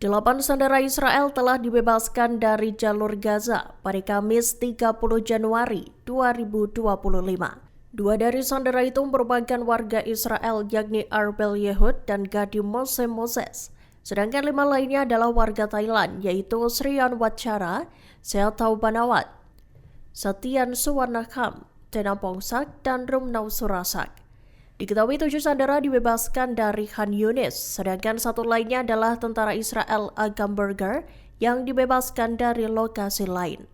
8 sandera Israel telah dibebaskan dari jalur Gaza pada Kamis 30 Januari 2025. Dua dari sandera itu merupakan warga Israel yakni Arbel Yehud dan Gadi Moses. Sedangkan 5 lainnya adalah warga Thailand yaitu Sriyan Wacara, Seatau Banawat, Satian Suwarnakam, Tena Pongsak, dan Rumnau Surasak. Diketahui 7 sandera dibebaskan dari Khan Yunis, sedangkan 1 lainnya adalah tentara Israel Agam Berger yang dibebaskan dari lokasi lain.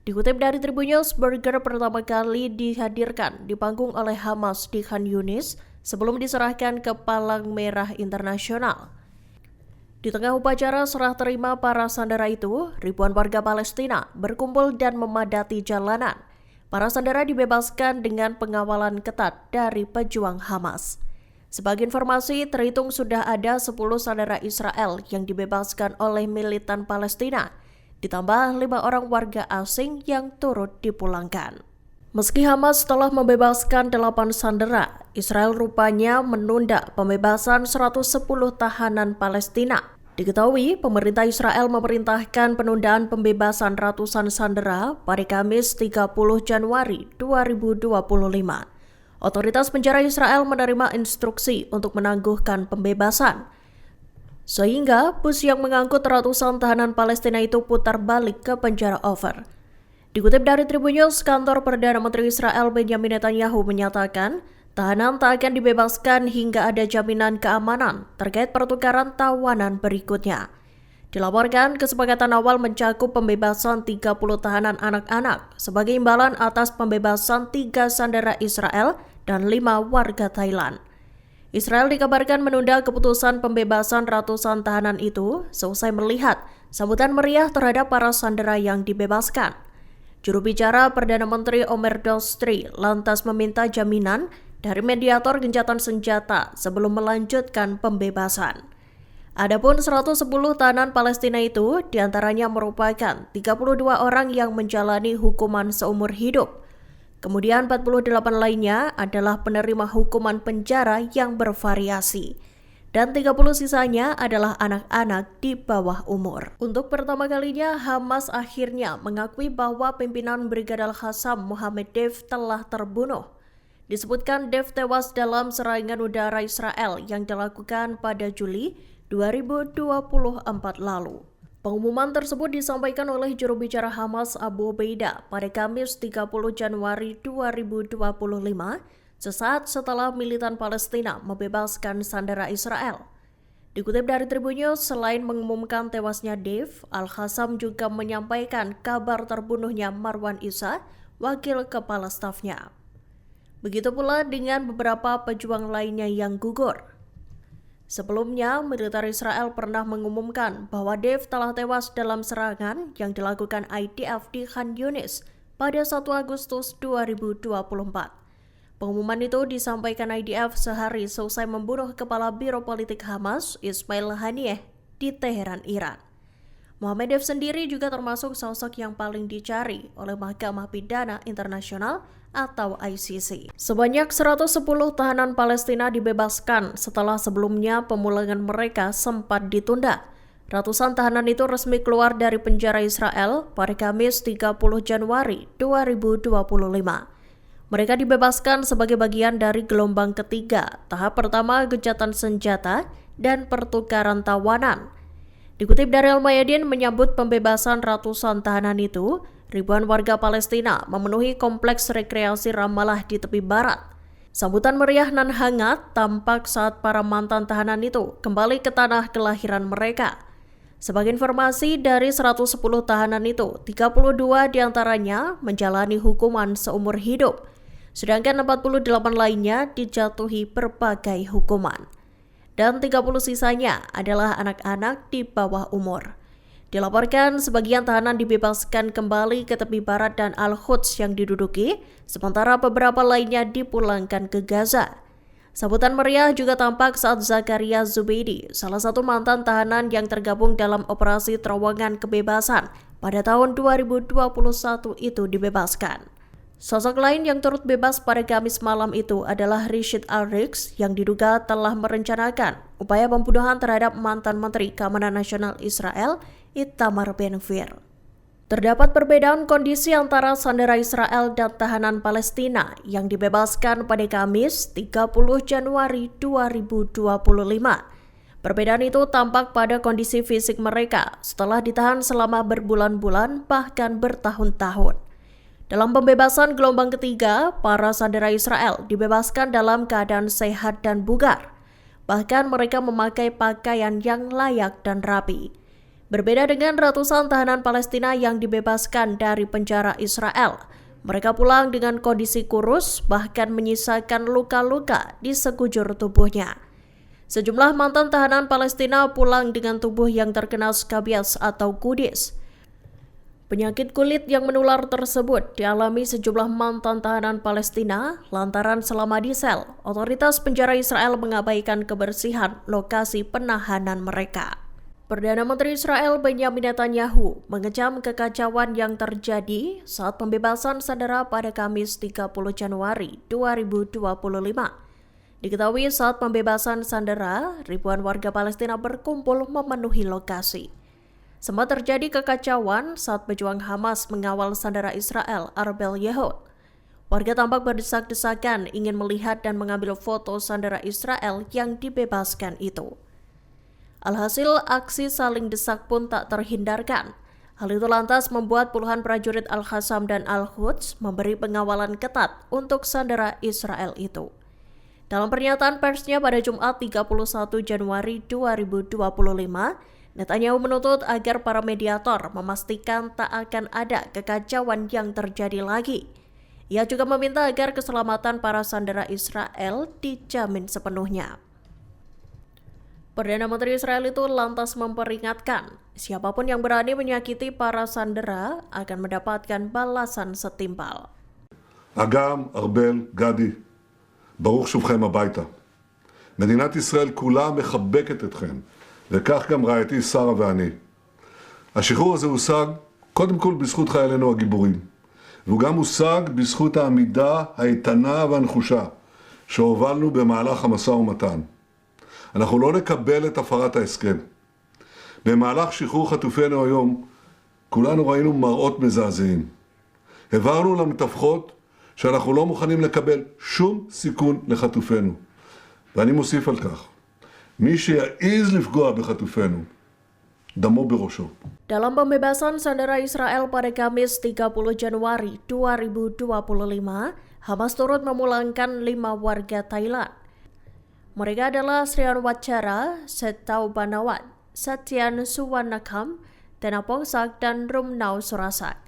Dikutip dari Tribun News, Berger pertama kali dihadirkan di panggung oleh Hamas di Khan Yunis sebelum diserahkan ke Palang Merah Internasional. Di tengah upacara serah terima para sandera itu, ribuan warga Palestina berkumpul dan memadati jalanan. Para sandera dibebaskan dengan pengawalan ketat dari pejuang Hamas. Sebagai informasi, terhitung sudah ada 10 sandera Israel yang dibebaskan oleh militan Palestina, ditambah 5 orang warga asing yang turut dipulangkan. Meski Hamas telah membebaskan 8 sandera, Israel rupanya menunda pembebasan 110 tahanan Palestina. Diketahui, pemerintah Israel memerintahkan penundaan pembebasan ratusan sandera pada Kamis 30 Januari 2025. Otoritas penjara Israel menerima instruksi untuk menangguhkan pembebasan, sehingga bus yang mengangkut ratusan tahanan Palestina itu putar balik ke penjara Ofer. Dikutip dari Tribun News, kantor Perdana Menteri Israel Benjamin Netanyahu menyatakan, tahanan tak akan dibebaskan hingga ada jaminan keamanan terkait pertukaran tawanan berikutnya. Dilaporkan, kesepakatan awal mencakup pembebasan 30 tahanan anak-anak sebagai imbalan atas pembebasan 3 sandera Israel dan 5 warga Thailand. Israel dikabarkan menunda keputusan pembebasan ratusan tahanan itu seusai melihat sambutan meriah terhadap para sandera yang dibebaskan. Juru bicara Perdana Menteri Omer Dostri lantas meminta jaminan dari mediator gencatan senjata sebelum melanjutkan pembebasan. Adapun 110 tahanan Palestina itu diantaranya merupakan 32 orang yang menjalani hukuman seumur hidup. Kemudian 48 lainnya adalah penerima hukuman penjara yang bervariasi. Dan 30 sisanya adalah anak-anak di bawah umur. Untuk pertama kalinya, Hamas akhirnya mengakui bahwa pimpinan Brigade Al-Qassam Mohammed Deif telah terbunuh. Disebutkan Deif tewas dalam serangan udara Israel yang dilakukan pada Juli 2024 lalu. Pengumuman tersebut disampaikan oleh juru bicara Hamas Abu Ubaidah pada Kamis 30 Januari 2025, sesaat setelah militan Palestina membebaskan sandera Israel. Dikutip dari Tribun News, selain mengumumkan tewasnya Deif, Al-Qassam juga menyampaikan kabar terbunuhnya Marwan Isa, wakil kepala stafnya. Begitu pula dengan beberapa pejuang lainnya yang gugur. Sebelumnya, militer Israel pernah mengumumkan bahwa Deif telah tewas dalam serangan yang dilakukan IDF di Khan Yunis pada 1 Agustus 2024. Pengumuman itu disampaikan IDF sehari seusai membunuh Kepala Biro Politik Hamas, Ismail Haniyeh, di Teheran, Iran. Mohammed Deif sendiri juga termasuk sosok yang paling dicari oleh Mahkamah Pidana Internasional atau ICC. Sebanyak 110 tahanan Palestina dibebaskan setelah sebelumnya pemulangan mereka sempat ditunda. Ratusan tahanan itu resmi keluar dari penjara Israel pada Kamis 30 Januari 2025. Mereka dibebaskan sebagai bagian dari gelombang ketiga, tahap pertama gencatan senjata dan pertukaran tawanan. Dikutip dari Al-Mayadin menyambut pembebasan ratusan tahanan itu, ribuan warga Palestina memenuhi kompleks rekreasi Ramallah di tepi barat. Sambutan meriah nan hangat tampak saat para mantan tahanan itu kembali ke tanah kelahiran mereka. Sebagai informasi, dari 110 tahanan itu, 32 diantaranya menjalani hukuman seumur hidup, sedangkan 48 lainnya dijatuhi berbagai hukuman. Dan 30 sisanya adalah anak-anak di bawah umur. Dilaporkan sebagian tahanan dibebaskan kembali ke tepi barat dan Al-Quds yang diduduki, sementara beberapa lainnya dipulangkan ke Gaza. Sambutan meriah juga tampak saat Zakaria Zubeidi, salah satu mantan tahanan yang tergabung dalam operasi terowongan kebebasan pada tahun 2021 itu dibebaskan. Sosok lain yang turut bebas pada Kamis malam itu adalah Rashid Ariks yang diduga telah merencanakan upaya pembunuhan terhadap mantan Menteri Keamanan Nasional Israel, Itamar Ben-Gvir. Terdapat perbedaan kondisi antara sandera Israel dan tahanan Palestina yang dibebaskan pada Kamis 30 Januari 2025. Perbedaan itu tampak pada kondisi fisik mereka setelah ditahan selama berbulan-bulan bahkan bertahun-tahun. Dalam pembebasan gelombang ketiga, para sandera Israel dibebaskan dalam keadaan sehat dan bugar. Bahkan mereka memakai pakaian yang layak dan rapi. Berbeda dengan ratusan tahanan Palestina yang dibebaskan dari penjara Israel, mereka pulang dengan kondisi kurus bahkan menyisakan luka-luka di sekujur tubuhnya. Sejumlah mantan tahanan Palestina pulang dengan tubuh yang terkena skabies atau kudis. Penyakit kulit yang menular tersebut dialami sejumlah mantan tahanan Palestina lantaran selama di sel, otoritas penjara Israel mengabaikan kebersihan lokasi penahanan mereka. Perdana Menteri Israel Benjamin Netanyahu mengecam kekacauan yang terjadi saat pembebasan sandera pada Kamis 30 Januari 2025. Diketahui saat pembebasan sandera, ribuan warga Palestina berkumpul memenuhi lokasi. Sempat terjadi kekacauan saat pejuang Hamas mengawal sandera Israel Arbel Yehud. Warga tampak berdesak-desakan ingin melihat dan mengambil foto sandera Israel yang dibebaskan itu. Alhasil, aksi saling desak pun tak terhindarkan. Hal itu lantas membuat puluhan prajurit Al-Qassam dan Al-Quds memberi pengawalan ketat untuk sandera Israel itu. Dalam pernyataan persnya pada Jumat 31 Januari 2025, Netanyahu menuntut agar para mediator memastikan tak akan ada kekacauan yang terjadi lagi. Ia juga meminta agar keselamatan para sandera Israel dijamin sepenuhnya. Perdana Menteri Israel itu lantas memperingatkan, siapapun yang berani menyakiti para sandera akan mendapatkan balasan setimpal. אגם, ארבל, גדי, ברוך שובכם הביתה. מדינת ישראל כולה מחבקת אתכם. וכך גם רעייתי שרה ואני. השחרור הזה הושג קודם כל בזכות חיילינו הגיבורים, והוא גם הושג בזכות העמידה האיתנה והנחושה שהובלנו במהלך המשא ומתן. אנחנו לא נקבל את הפרת ההסכם. במהלך שחרור חטופינו היום כולנו ראינו מראות מזעזעים. הבהרנו למתווכות שאנחנו לא מוכנים לקבל שום סיכון לחטופינו. ואני מוסיף על כך, מי שיעז לפגוע בחטופינו, דמו בראשו. Dalam pembebasan sandera Israel pada Kamis 30 Januari 2025, Hamas turut memulangkan 5 warga Thailand. Mereka adalah Srian Wacara, Setau Banawan, Satyan Suwanakam, Tenapongsak, dan Rumnau Surasak.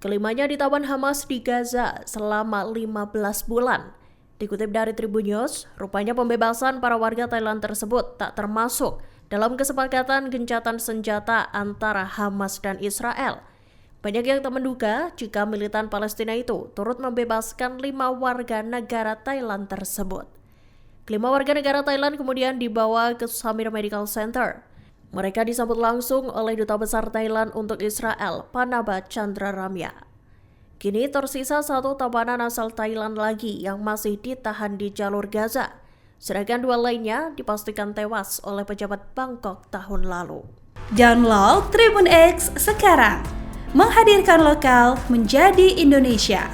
Kelimanya ditawan Hamas di Gaza selama 15 bulan. Dikutip dari Tribun News, rupanya pembebasan para warga Thailand tersebut tak termasuk dalam kesepakatan gencatan senjata antara Hamas dan Israel. Banyak yang tak menduga jika militan Palestina itu turut membebaskan 5 warga negara Thailand tersebut. Kelima warga negara Thailand kemudian dibawa ke Samir Medical Center. Mereka disambut langsung oleh Duta Besar Thailand untuk Israel, Panabat Chandra Ramya. Kini tersisa 1 tawanan asal Thailand lagi yang masih ditahan di jalur Gaza, sedangkan 2 lainnya dipastikan tewas oleh pejabat Bangkok tahun lalu. Download Tribun X sekarang, menghadirkan lokal menjadi Indonesia.